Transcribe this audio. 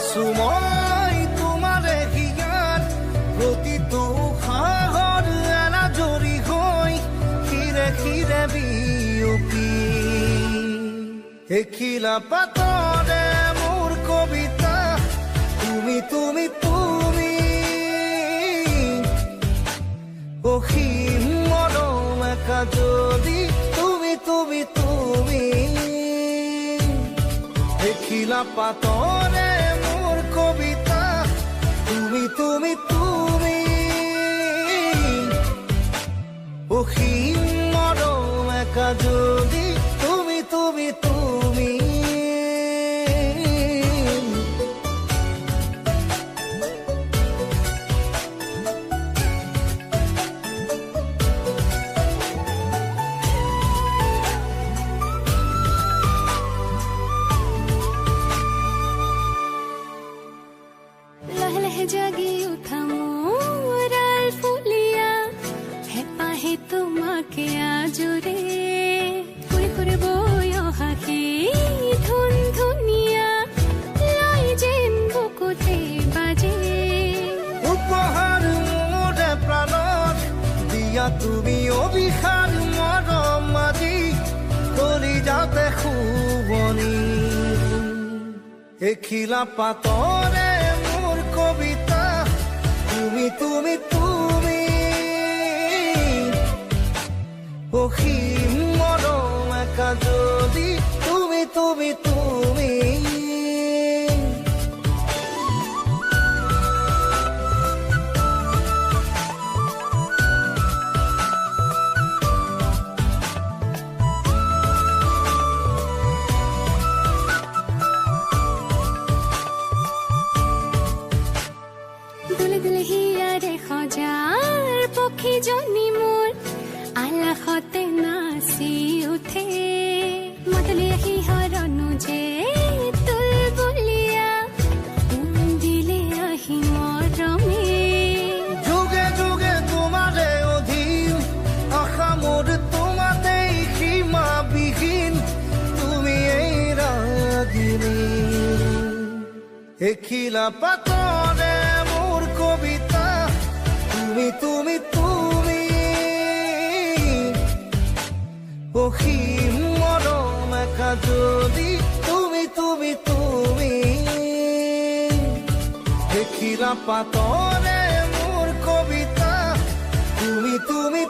আছো মই তোমাৰে হিয়াত প্ৰতিটো উশাহত এনাজৰি হৈ খিৰে খিৰে বিয়পি এখিলা পাতৰে মোৰ কবিতা তুমি তুমি তুমি অসীম মৰম একা যদি তুমি তুমি তুমি এখিলা পাতৰে মোৰ কবিতা তুমি তুমি তুমি অসীম মৰম একা যদি তুমি তুমি তুমি জাগি উঠা মোৰ ফুলিয়া হেঁপাহে তোমাকে আজৰে ফুৰি ফুৰিব অহা ধুন ধুনীয়া লৈ যেন বুকুতে বাজে উপহাৰ মোৰে প্ৰাণত দিয়া তুমি অভিশাপ মৰম আজি কৰি যাতে শুৱনি এখিলা পাতৰে কবিতা তুমি তুমি তুমি অসীম মৰম একা যদি তুমি তুমি তুমি হিয়াৰে সজাৰ পক্ষীজনী মোৰ আলাসতে নাচি উঠে মতলীয়া সিহৰনো যে তুলবুলীয়া দিলে আহি মৰমে যুগে যুগে তোমাৰে অধীন আশা মোৰ তোমাতেই সীমাবিহীন তুমি এই ৰাগিনী এখিলা পাতৰে মোৰ কবিতা তুমি তুমি তুমি অসীম মৰম একা যদি তুমি তুমি তুমি এখিলা পাতৰে মোৰ কবিতা তুমি তুমি